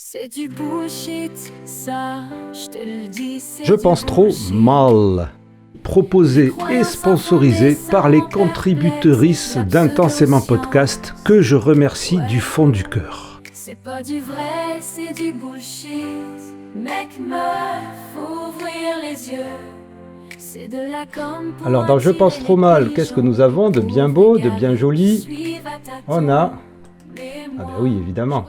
C'est du bullshit, ça, je te le dis. Je pense trop mal. Proposé et sponsorisé par les contributrices d'Intensément Podcast que je remercie du fond du cœur. C'est pas du vrai, c'est du bullshit. Mec, meuf, faut ouvrir les yeux. C'est de la com pour Alors dans Je pense trop mal, qu'est-ce que nous avons de bien beau, de bien joli? On a... Ah ben oui, évidemment.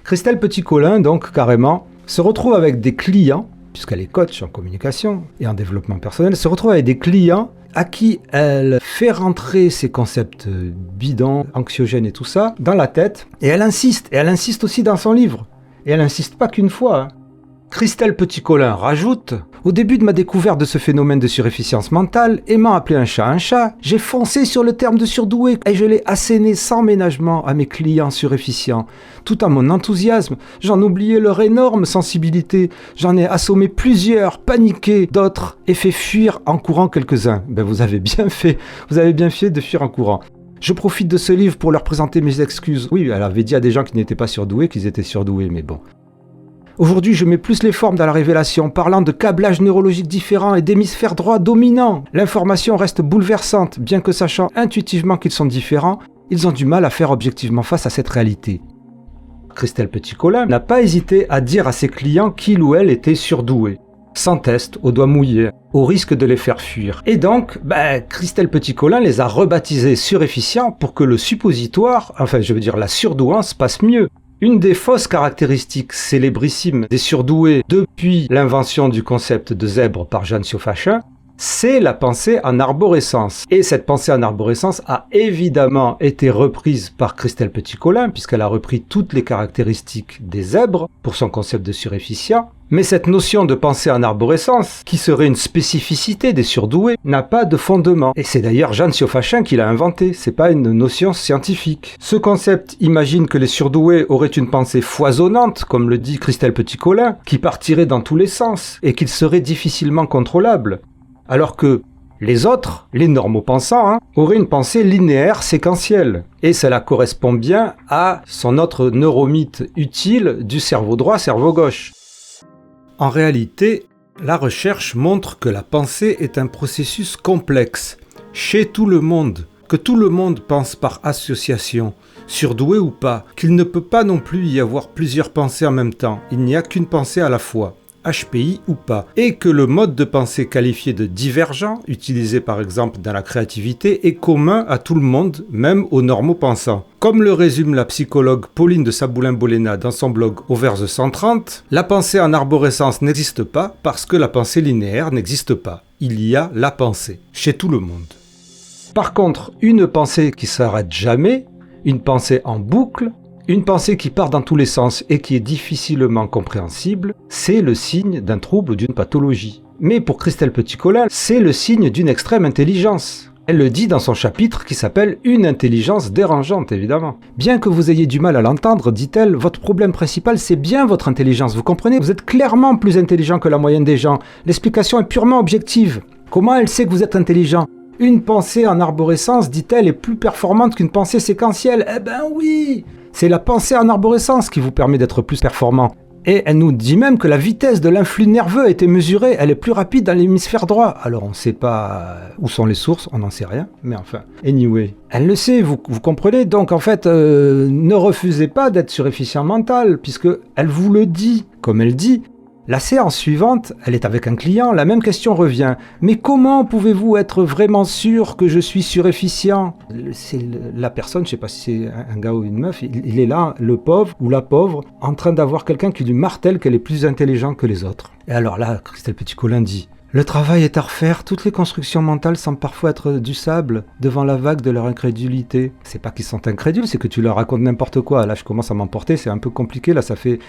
Christelle Petit-Colin, donc carrément, se retrouve avec des clients, puisqu'elle est coach en communication et en développement personnel, se retrouve avec des clients à qui elle fait rentrer ces concepts bidons, anxiogènes et tout ça, dans la tête, et elle insiste aussi dans son livre. Et elle insiste pas qu'une fois. Christelle Petit-Colin rajoute « Au début de ma découverte de ce phénomène de surefficience mentale, aimant appeler un chat, j'ai foncé sur le terme de surdoué et je l'ai asséné sans ménagement à mes clients surefficients. Tout à mon enthousiasme, j'en oubliais leur énorme sensibilité. J'en ai assommé plusieurs, paniqué d'autres et fait fuir en courant quelques-uns. » Ben vous avez bien fait de fuir en courant. Je profite de ce livre pour leur présenter mes excuses. Oui, elle avait dit à des gens qui n'étaient pas surdoués qu'ils étaient surdoués, mais bon. Aujourd'hui, je mets plus les formes dans la révélation, parlant de câblages neurologiques différents et d'hémisphères droit dominants. L'information reste bouleversante, bien que sachant intuitivement qu'ils sont différents, ils ont du mal à faire objectivement face à cette réalité. Christelle Petit-Colin n'a pas hésité à dire à ses clients qu'il ou elle était surdoué. Sans test, au doigt mouillé, au risque de les faire fuir. Et donc, Christelle Petit-Colin les a rebaptisés surefficients pour que le suppositoire, la surdouance passe mieux. Une des fausses caractéristiques célébrissimes des surdoués depuis l'invention du concept de zèbre par Jeanne Siofachin, c'est la pensée en arborescence. Et cette pensée en arborescence a évidemment été reprise par Christelle Petit-Colin, puisqu'elle a repris toutes les caractéristiques des zèbres pour son concept de surefficient. Mais cette notion de pensée en arborescence, qui serait une spécificité des surdoués, n'a pas de fondement. Et c'est d'ailleurs Jeanne Siofachin qui l'a inventé, c'est pas une notion scientifique. Ce concept imagine que les surdoués auraient une pensée foisonnante, comme le dit Christelle Petit-Colin, qui partirait dans tous les sens, et qu'ils seraient difficilement contrôlables. Alors que les autres, les normaux pensants, auraient une pensée linéaire séquentielle. Et cela correspond bien à son autre neuromythe utile du cerveau droit, cerveau gauche. En réalité, la recherche montre que la pensée est un processus complexe, chez tout le monde, que tout le monde pense par association, surdoué ou pas, qu'il ne peut pas non plus y avoir plusieurs pensées en même temps, il n'y a qu'une pensée à la fois. HPI ou pas, et que le mode de pensée qualifié de divergent, utilisé par exemple dans la créativité, est commun à tout le monde, même aux normaux pensants. Comme le résume la psychologue Pauline de Saboulin-Bolena dans son blog Overse 130, la pensée en arborescence n'existe pas parce que la pensée linéaire n'existe pas. Il y a la pensée, chez tout le monde. Par contre, une pensée qui s'arrête jamais, une pensée en boucle, une pensée qui part dans tous les sens et qui est difficilement compréhensible, c'est le signe d'un trouble ou d'une pathologie. Mais pour Christelle Petit-Colin, c'est le signe d'une extrême intelligence. Elle le dit dans son chapitre qui s'appelle « Une intelligence dérangeante », évidemment. Bien que vous ayez du mal à l'entendre, dit-elle, votre problème principal, c'est bien votre intelligence. Vous comprenez ? Vous êtes clairement plus intelligent que la moyenne des gens. L'explication est purement objective. Comment elle sait que vous êtes intelligent ? Une pensée en arborescence, dit-elle, est plus performante qu'une pensée séquentielle. Eh ben oui ! C'est la pensée en arborescence qui vous permet d'être plus performant. Et elle nous dit même que la vitesse de l'influx nerveux a été mesurée, elle est plus rapide dans l'hémisphère droit. Alors on ne sait pas où sont les sources, on n'en sait rien, mais enfin, anyway. Elle le sait, vous comprenez, donc en fait, ne refusez pas d'être surefficient mental, puisque elle vous le dit, comme elle dit. La séance suivante, elle est avec un client, la même question revient. Mais comment pouvez-vous être vraiment sûr que je suis surefficient ? C'est la personne, je ne sais pas si c'est un gars ou une meuf, il est là, le pauvre ou la pauvre, en train d'avoir quelqu'un qui lui martèle qu'elle est plus intelligente que les autres. Et alors là, Christelle Petit-Colin dit « Le travail est à refaire, toutes les constructions mentales semblent parfois être du sable devant la vague de leur incrédulité. » C'est pas qu'ils sont incrédules, c'est que tu leur racontes n'importe quoi. Là, je commence à m'emporter, c'est un peu compliqué, là, ça fait...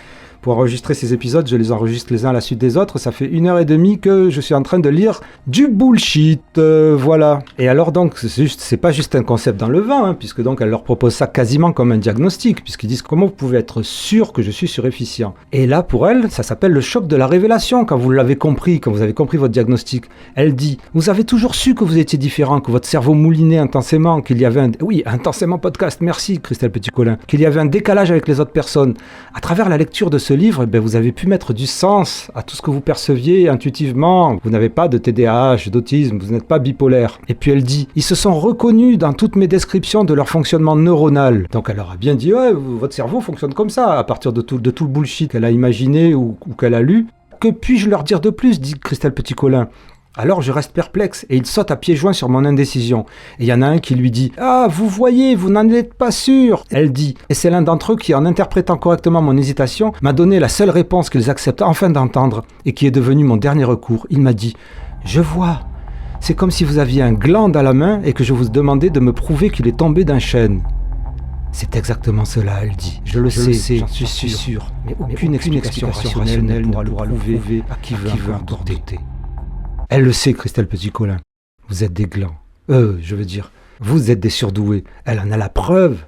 Pour enregistrer ces épisodes, je les enregistre les uns à la suite des autres. Ça fait 1h30 que je suis en train de lire du bullshit. Voilà. Et alors donc, c'est pas juste un concept dans le vent, puisque donc elle leur propose ça quasiment comme un diagnostic, puisqu'ils disent comment vous pouvez être sûr que je suis surefficient. Et là, pour elle, ça s'appelle le choc de la révélation. Quand vous l'avez compris, quand vous avez compris votre diagnostic. Elle dit, vous avez toujours su que vous étiez différent, que votre cerveau moulinait intensément, qu'il y avait un... Oui, intensément podcast, merci Christelle Petit-Colin. Qu'il y avait un décalage avec les autres personnes. À travers la lecture de ce livre, vous avez pu mettre du sens à tout ce que vous perceviez intuitivement. Vous n'avez pas de TDAH, d'autisme, vous n'êtes pas bipolaire. Et puis elle dit, ils se sont reconnus dans toutes mes descriptions de leur fonctionnement neuronal. Donc elle leur a bien dit, ouais, votre cerveau fonctionne comme ça, à partir de tout le bullshit qu'elle a imaginé ou qu'elle a lu. Que puis-je leur dire de plus, dit Christelle Petit-Colin. Alors je reste perplexe et il saute à pieds joints sur mon indécision. Et il y en a un qui lui dit « Ah, vous voyez, vous n'en êtes pas sûr !» Elle dit, et c'est l'un d'entre eux qui, en interprétant correctement mon hésitation, m'a donné la seule réponse qu'ils acceptent enfin d'entendre et qui est devenue mon dernier recours. Il m'a dit « Je vois. C'est comme si vous aviez un gland à la main et que je vous demandais de me prouver qu'il est tombé d'un chêne. » C'est exactement cela, elle dit. Je le sais, j'en suis sûr. Mais aucune explication rationnelle ne pourra le prouver à qui veut encore douter. Elle le sait, Christelle Petit-Colin. Vous êtes des glands. Vous êtes des surdoués. Elle en a la preuve.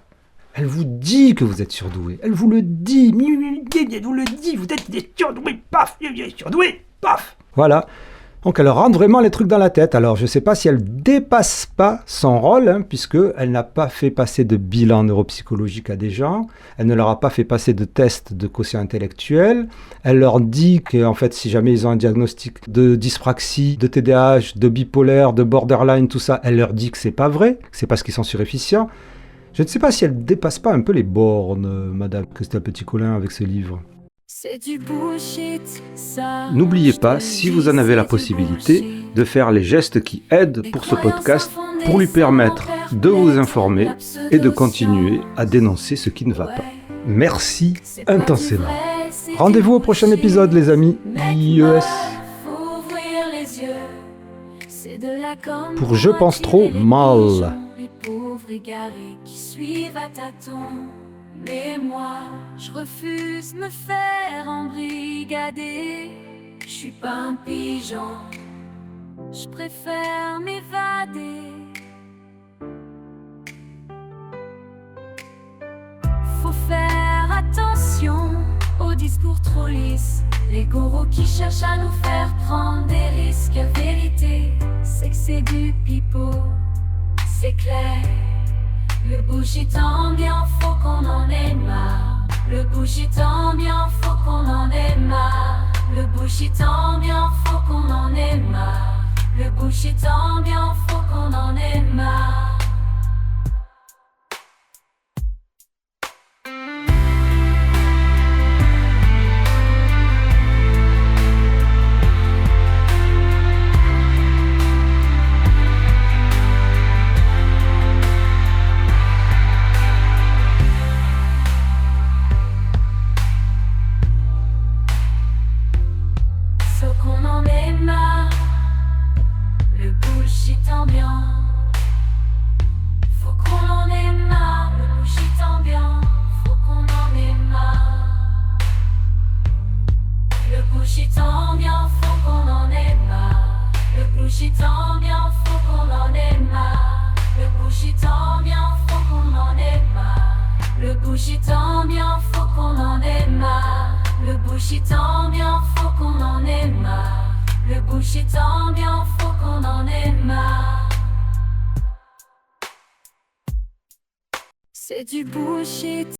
Elle vous dit que vous êtes surdoués. Elle vous le dit. Elle vous le dit. Vous êtes des surdoués. Paf, surdoués. Paf. Voilà. Donc elle rentre vraiment les trucs dans la tête. Alors je ne sais pas si elle dépasse pas son rôle, puisqu'elle n'a pas fait passer de bilan neuropsychologique à des gens, elle ne leur a pas fait passer de test de quotient intellectuel, elle leur dit qu'en fait si jamais ils ont un diagnostic de dyspraxie, de TDAH, de bipolaire, de borderline, tout ça, elle leur dit que c'est pas vrai, que c'est parce qu'ils sont surefficients. Je ne sais pas si elle dépasse pas un peu les bornes, Madame Christelle Petit-Colin, avec ce livre. C'est du bullshit, ça. N'oubliez pas, si vous en avez la possibilité, de faire les gestes qui aident pour ce podcast, pour lui permettre de vous informer et de continuer à dénoncer ce qui ne va pas. Merci intensément. Rendez-vous au prochain épisode, les amis. IES. Pour Je pense trop mal. Les pauvres égarés qui suivent à tâtons. Mais moi, je refuse me faire embrigader. Je suis pas un pigeon, je préfère m'évader. Faut faire attention aux discours trop lisses, les gourous qui cherchent à nous faire prendre des risques. La vérité, c'est que c'est du pipeau, c'est clair. Le bullshit ambiant, faut qu'on en ait marre. Le bullshit ambiant, faut qu'on en ait marre. Le bullshit ambiant, faut qu'on en ait marre. Le bullshit ambiant, faut qu'on en ait marre. Faut qu'on en ait marre. Le bullshit ambiant. Faut qu'on en ait marre. Le bullshit ambiant. Faut qu'on en ait marre. Le bullshit ambiant. Faut qu'on en ait marre. Le bullshit ambiant. Faut qu'on en ait marre. Le bullshit ambiant. Faut qu'on en ait marre. Le bullshit ambiant. Faut qu'on en ait marre. Le bullshit ambiant, faut qu'on en ait marre. Le bullshit ambiant, faut qu'on en ait marre. C'est du bullshit.